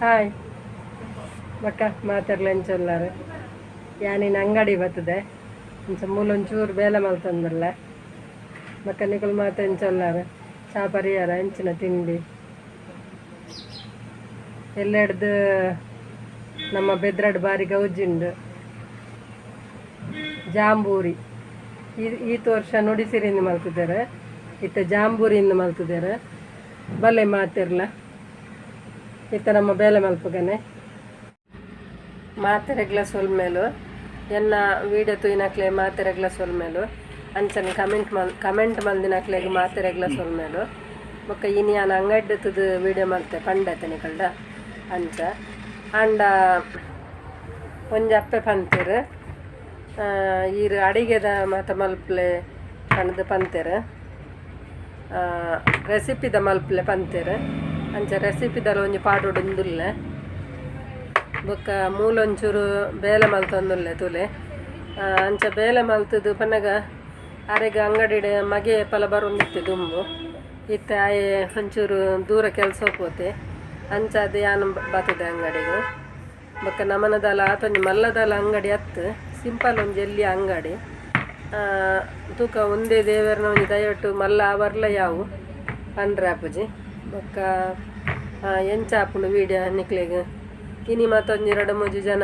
Hi ಬಕ್ಕ ಮಾತಾಡ್ಲೆಂಚೊಲ್ಲಾರು ಯಾನಿನ ಅಂಗಡಿ ಬರ್ತದೆ ಇಂಚ ಮೂಲೊಂಚೂರು ಬೇಲೆ ಮಲ್ತಂದಲ್ಲ ಬಕ್ಕ ನಿಕುಲು ಮಾತೆಂಚೊಲ್ಲಾರು ಚಾ ಪರಿಹಾರ ಹೆಂಚಿನ ತಿಂಡಿ ಎಲ್ಲೆಡ್ದು ನಮ್ಮ ಬೆದ್ರಡ್ ಬಾರಿ ಗೌಜಿಂಡು ಜಾಂಬೂರಿ ಈ ವರ್ಷ ನುಡಿಸಿರಿಂದ ಮಲ್ತಿದ್ದಾರೆ ಇತ್ತ ಜಾಂಬೂರಿಯಿಂದ ಮಲ್ತಿದ್ದಾರೆ ಬಲೆ ಮಾತಿರ್ಲ ಇತ್ತ ನಮ್ಮ ಬೇಲೆ ಮಲ್ಪಗನೆ ಮಾತೆರೆಗ್ಲ ಸೊಲ್ಮೇಲು ಎನ್ನ ವೀಡಿಯೋ ತುಯ್ನಕ್ಲೆ ಮಾತೆರೆಗ್ಲ ಸೊಲ್ಮೇಲು ಅಂಚನೆ ಕಮೆಂಟ್ ಮಲ್ದಿನಕ್ಲೆಗ್ ಮಾತೆರೆಗ್ಲ ಸೊಲ್ಮೇಲು ಬೊಕ್ಕ ಇನಿ ನಾನು ಅಂಗಡಿದ್ದು ವೀಡಿಯೋ ಮಲ್ತೆ ಪಂಡತೆ ನಿಕಲ್ಡ ಅಂಚ ಅಂಡ ಒಂಜಿ ಅಪ್ಪೆ ಪಂತೀರು ಈರು ಅಡಿಗೆದ ಮಾತ ಮಲ್ಪಲೆ ಕಣದು ಪಂತೇರು ರೆಸಿಪಿದ ಮಲ್ಪಲೆ ಪಂತೇರು ಅಂಚ ರೆಸಿಪಿದಲ್ಲ ಒಂಜಿ ಪಾಡೋಡುಂದುಲ್ಲೆ ಬೊಕ್ಕ ಮೂಲೊಂಚೂರು ಬೇಲೆ ಮಲ್ತೊಂದುಲ್ಲೆ ತುಲೆ ಅಂಚ ಬೇಲೆ ಮಲ್ತದು ಪನ್ನಗ ಅರೆಗ ಅಂಗಡಿಡೆ ಮಗೆ ಪಲ ಬರೊಂದಿತ್ತೆ ದುಂಬು ಇತ್ತ ಆಯೆ ಒಂಚೂರು ದೂರ ಕೆಲಸ ಹೋಗ್ಬೋತೆ ಅಂಚ ಅದು ಯಾನು ಬರ್ತದೆ ಅಂಗಡಿಗೆ ಬೊಕ್ಕ ನಮನದಲ್ಲ ಆತೊಂಜಿ ಮಲ್ಲದಲ್ಲ ಅಂಗಡಿ ಹತ್ತು ಸಿಂಪಲ್ ಒಂಜಿ ಎಲ್ಲಿ ಅಂಗಡಿ ತೂಕ ಒಂದೇ ದೇವರನ ಒಂಜಿ ದಯವಿಟ್ಟು ಮಲ್ಲ ಅವರ್ಲ ಯಾವು ಪಂಡ್ರೆ ಆಪುಜಿ ಬೊಕ್ಕ ಎಂಚಾಪುಂಡು ವೀಡಿಯೋ ನಿಕ್ಲೆಗ್ ಇನಿ ಮತ್ತೊಂಜಿ 2-3 ಜನ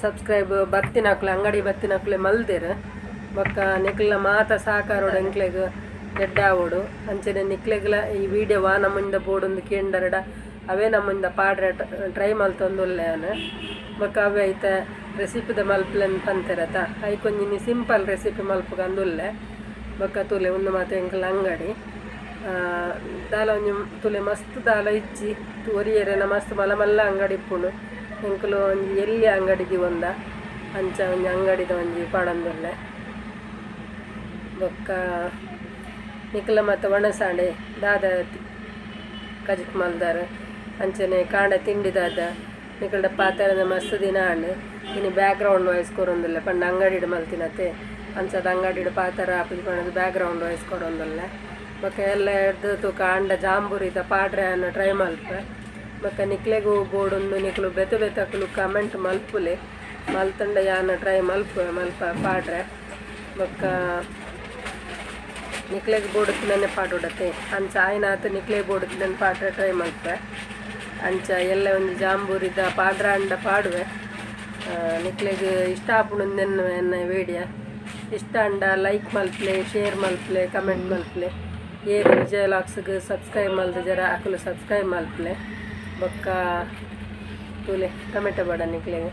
ಸಬ್ಸ್ಕ್ರೈಬ್ ಬತ್ತಿನಕ್ಲೆ ಅಂಗಡಿ ಬತ್ತಿನಕ್ಲೆ ಮಲ್ದೇರು ಬೊಕ್ಕ ನಿಕ್ಲ ಮಾತ ಸಾಕಾರೋಡು ಎಂಕ್ಲೆಗ್ ಎಡ್ಡಾವೋಡು ಅಂಚನೆ ನಿಕ್ಲೆಗ್ಲ ಈ ವಿಡಿಯೋವ ನಮ್ಮಿಂದ ಬೋಡೊಂದು ಕೇಂಡರಡ ಅವೇ ನಮ್ಮಿಂದ ಪಾಡ್ರೆ ಟ್ರೈ ಮಲ್ತೊಂದುಲ್ಲೆ ಅವನು ಬೊಕ್ಕ ಅವೇ ಐತ ರೆಸಿಪಿದ ಮಲ್ಪಲೆನ್ ಪಂತೆರತ ಐಕೊಂಜಿನಿ ಸಿಂಪಲ್ ರೆಸಿಪಿ ಮಲ್ಪಗ ಅಂದುಲ್ಲೆ ಬೊಕ್ಕ ತುಲೆ ಒಂದು ಮಾತು ಎಂಕಲ್ ಅಂಗಡಿ ದಾಲ ಒಂಜಿ ತುಲೆ ಮಸ್ತ್ ದಾಲ ಇಚ್ಚಿ ಒರಿಯರೆನ ಮಸ್ತ್ ಮಲ್ಲ ಮಲ್ಲ ಅಂಗಡಿ ಇಪ್ಪುಂಡು ಎಂಕುಲು ಒಂಜಿ ಎಲ್ಲಿ ಅಂಗಡಿದಿ ಒಂದ ಅಂಚ ಒಂಜಿ ಅಂಗಡಿದ ಒಂಜಿ ಪಾಡಂದುಲ್ಲೆ ಬೊಕ್ಕ ನಿಕ್ಲ ಮತ್ತು ಒಣಸಾಂಡೆ ದಾದ ಕಜಿಕ್ ಮಲ್ದಾರ ಅಂಚನೆ ಕಾಂಡ ತಿಂಡಿದಾದ ನಿಕಲ್ಡ ಪಾತ್ರದ ಮಸ್ತ್ ದಿನ ಹಣ್ಣು ಇನ್ನು ಬ್ಯಾಕ್ಗ್ರೌಂಡ್ ವಾಯ್ಸ್ ಕೊರೊಂದಿಲ್ಲ ಪಂಡ ಅಂಗಡಿಡು ಮಲ್ತಿನತೆ ಅಂಚದ ಅಂಗಡಿಡು ಪಾತ್ರ ಆಪಿಗೆ ಪಣ್ಣದು ಬ್ಯಾಕ್ಗ್ರೌಂಡ್ ವಾಯ್ಸ್ ಕೊರೊಂದಿಲ್ಲ ಬೊಕ್ಕ ಎಲ್ಲ ಎಡ್ದು ತೂಕ ಅಂಡ ಜಾಂಬೂರಿದ ಪಾಡ್ರೆ ಅನ್ನ ಟ್ರೈ ಮಲ್ಪ ಬೊಕ್ಕ ನಿಕ್ಲೆಗೂ ಬೋಡೊಂದು ನಿಕ್ಲು ಬೆತ್ತ ಬೆತ್ತಕ್ಲು ಕಮೆಂಟ್ ಮಲ್ಪುಲೆ ಮಲ್ತಂಡ ಯಾನ ಟ್ರೈ ಮಲ್ಪ ಪಾಡ್ರೆ ಬೊಕ್ಕ ನಿಕ್ಲೆಗ್ ಬೋಡುತ್ತಿನೇ ಪಾಡೋಡತ್ತೆ ಅಂಚ ಆಯ್ನಾತು ನಿಕ್ಲೆಗ್ ಬೋಡುತ್ತಿನ ಪಾಡ್ರೆ ಟ್ರೈ ಮಲ್ಪೆ ಅಂಚ ಎಲ್ಲ ಒಂದು ಜಾಂಬೂರಿದ ಪಾಡ್ರ ಅಂಡ ಪಾಡುವೆ ನಿಕ್ಲೆಗ್ ಇಷ್ಟ ಆಪುಂಡು ಎನ್ನ ವಿಡಿಯೋ ಇಷ್ಟ ಅಂಡ ಲೈಕ್ ಮಲ್ಪಲೆ ಶೇರ್ ಮಲ್ಪಲೆ ಕಮೆಂಟ್ ಮಲ್ಪಲೆ ಏರು ವಿಜಯ ಲಾಕ್ಸ್ಗೆ ಸಬ್ಸ್ಕ್ರೈಬ್ ಮಲ್ದ ಜರ ಅಕಲು ಸಬ್ಸ್ಕ್ರೈಬ್ ಮಲ್ಪಲೆ ಬೊಕ್ಕ ತುಲೆ ಟೊಮೆಟೊ ಬಡ ನಿಕ್ಲೆಗೆ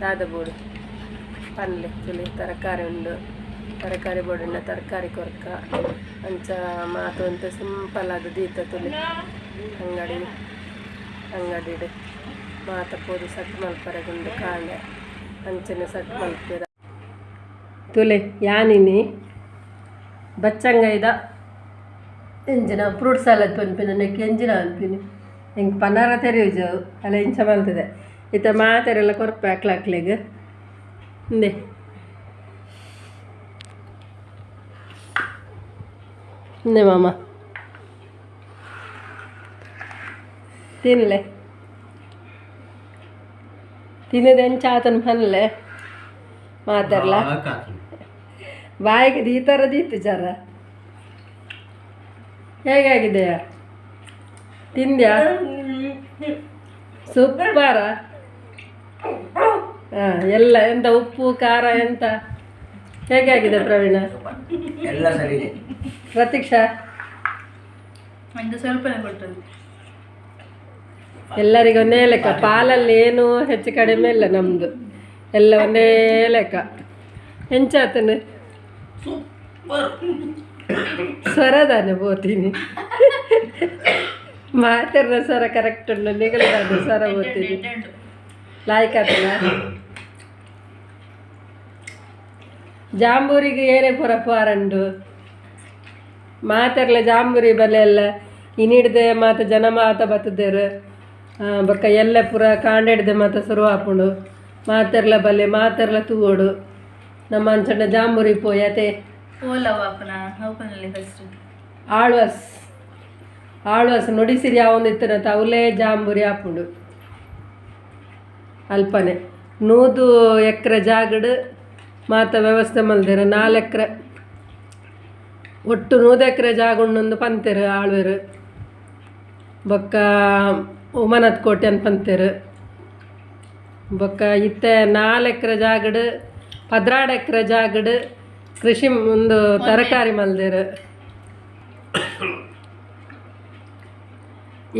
ದಾದ ಬೋಡು ಪನ್ಲೆ ತುಲೆ ತರಕಾರಿ ಉಂಡು ತರಕಾರಿ ಬೋಡನ್ನ ತರಕಾರಿ ಕೊರ್ಕ ಅಂಚ ಮಾತು ಅಂತ ಸಿಂಪಲ್ ಅದು ದೀತ ತುಲೆ ಅಂಗಡಿಡು ಮಾತ ಪೋದು ಸಟ್ ಮಲ್ಪರೆಗುಂಡು ಕಾಂಡೆ ಅಂಚನೆ ಸಟ್ ಮಲ್ಪಿರ ತುಲೆ ಯಾನಿನಿ ಬಚ್ಚಂಗೈದ ಎಂಜಿನ ಫ್ರೂಟ್ ಸಲಾದ್ ಪನ್ಪಿನ ನೆಕ್ಕೆ ಎಂಜಿನ ಅನ್ಪಿನಿ ಹೆಂಗೆ ಪನ್ನಾರ ತೆರೆಯುಜು ಅಲ್ಲ ಇಂಚ ಮಲ್ತದೆ ಇತ್ತ ಮಾತೆರೆಲ್ಲ ಕೊರ್ಪೆ ಹಾಕ್ಲಾಕ್ಲೆಗ್ ಹಿಂದೆ ಹಿಂದೆ ಮಾಮ ತಿನ್ಲೆ ತಿನ್ನದ ಎಂಚಾತನ ಪನ್ಲೆ ಮಾತಾಡ್ಲ ಬಾಯಿಗೆ ಈ ಥರದಿತ್ತು ಜರ ಹೇಗಾಗಿದೆಯಾ ತಿಂದ್ಯಾ ಸೂಪರ ಹಾಂ ಎಲ್ಲ ಎಂತ ಉಪ್ಪು ಖಾರ ಎಂತ ಹೇಗಾಗಿದೆ ಪ್ರವೀಣ ಎಲ್ಲ ಸರಿ ಇದೆ ಪ್ರತೀಕ್ಷಾ ಸ್ವಲ್ಪನೇ ಕೊಟ್ಟದ್ದು ಎಲ್ಲರಿಗೂ ಒಂದೇ ಲೆಕ್ಕ ಪಾಲಲ್ಲಿ ಏನು ಹೆಚ್ಚು ಕಡಿಮೆ ಇಲ್ಲ ನಮ್ಮದು ಎಲ್ಲ ಒಂದೇ ಲೆಕ್ಕ ಹೆಂಚಾತನು ಸ್ವರದಾನೆ ಬೋತೀನಿ ಮಾತಿರ ಸ್ವರ ಕರೆಕ್ಟ್ ಉಂಡು ನಿಗಲ್ದಾದ ಸ್ವರ ಬೋತೀನಿ ಲಾಯ್ಕಾತನ ಜಾಂಬೂರಿಗೆ ಏನೇ ಪುರ ಪಾರಂಡು ಮಾತೆರ್ಲ ಜಾಂಬೂರಿ ಬಲೆ ಎಲ್ಲ ಇನಿಡ್ದೆ ಮಾತ ಜನ ಮಾತ ಬತ್ತದೇರು ಬೊಕ್ಕ ಎಲ್ಲ ಪುರ ಕಾಂಡಿಡ್ದೆ ಮಾತ ಶುರು ಹಾಪುಂಡು ಮಾತೆರ್ಲ ಬಲೆ ಮಾತೆರ್ಲ ತೂಗೋಡು ನಮ್ಮ ಅಂಚಣ್ಣ ಜಾಂಬೂರಿ ಪೋಯತೆ ಓಲವ ಅಪ್ಪನ ಓಪನಲ್ಲಿ ಫಸ್ಟ್ ಆಳ್ವಾಸ್ ಆಳ್ವಾಸ ನುಡಿಸಿರಿ ಯಾವೊಂದಿತ್ತನ ಅವಲೇ ಜಾಂಬುರಿ ಹಾಪುಂಡು ಅಲ್ಪನೆ 100 ಎಕರೆ ಜಾಗಡ್ ಮಾತ ವ್ಯವಸ್ಥೆ ಮಲ್ದೆರ್ 4 ಎಕರೆ ಒಟ್ಟು 100 ಎಕರೆ ಜಾಗ ಉಂಡು ಪಂತೆರ್ ಆಳ್ವೆರ್ ಬೊಕ್ಕ ಉಮನತ್ ಕೋಟೆ ಅಂತ ಪಂತೆರ್ ಬೊಕ್ಕ ಇತ್ತೆ 4 ಎಕರೆ ಜಾಗಡ್ 16 ಎಕರೆ ಜಾಗಡ್ ಕೃಷಿ ಒಂದು ತರಕಾರಿ ಮಲ್ದೆರ್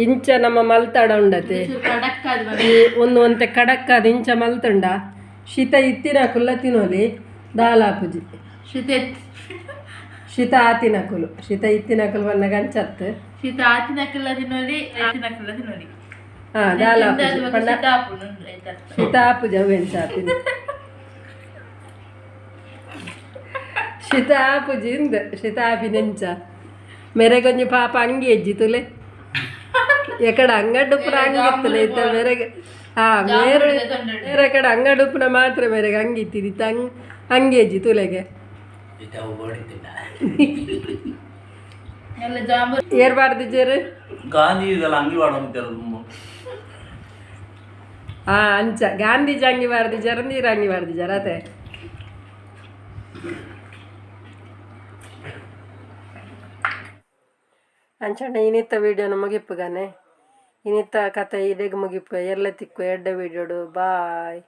ಇಂಚ ನಮ್ಮ ಮಲ್ತಾಡ ಉಂಡತೆ ಒಂದು ಒಂತೆ ಕಡಕ್ಕಾದ ಇಂಚ ಮಲ್ತುಂಡ ಶೀತ ಇತ್ತಿನ ಕುಲ್ಲ ತಿನ್ನೋಲಿ ದಾಲಾಪುಜಿ ಶೀತ ಆತಿನಕುಲು ಶೀತ ಇತ್ತಿನಕುಲು ಬಂದಾಗ ಅಂಚತ್ತು ಶೀತ ಆತಿನಕುಲ್ಲ ತಿನ್ನೋಲಿ ಹಾಂ ದಾಲಾಪುಜಿ ಶೀತಾಪುಜ ವೆಂಚ ಶೀತಾಪುಜಿ ಇಂದ ಶೀತಾಪಿ ನೆಂಚ ಮೆರೆಗೊಂಜಿ ಪಾಪ ಅಂಗಿ ಎಜ್ಜಿ ತುಲೆ ಎಕಡೆ ಅಂಗಡುಪ್ಪನ ಅಂಗಿತ್ತಲ ಇತ್ತ ಮೇರೆಗೆ ಬೇರೆ ಕಡೆ ಅಂಗಡುಪ್ಪನ ಮಾತ್ರ ಮೇರೆಗೆ ಅಂಗಿತ್ತೀನಿ ಅಂಗೇಜಿ ತುಲೆಗೆ ಏರ್ಬಾರ್ದು ಜೇರು ಅಂಚ ಗಾಂಧೀಜಿ ಅಂಗಿ ಬಾರ್ದು ಜರ ನೀರು ಅಂಗಿ ಬಾರ್ದು ಜರ ಅದೇ ಅಂಚಂಡ ಇನ್ನಿತ್ತ ವೀಡಿಯೋನ ಮುಗಿಪ್ಪುಗಾನೆ ಇನ್ನಿತ್ತ ಕತೆ ಇದೆಗೆ ಮುಗಿಪ್ಪು ಎಲ್ಲ ತಿಕ್ಕು ಎಡ್ಡ ವೀಡಿಯೋಡು ಬಾಯ್.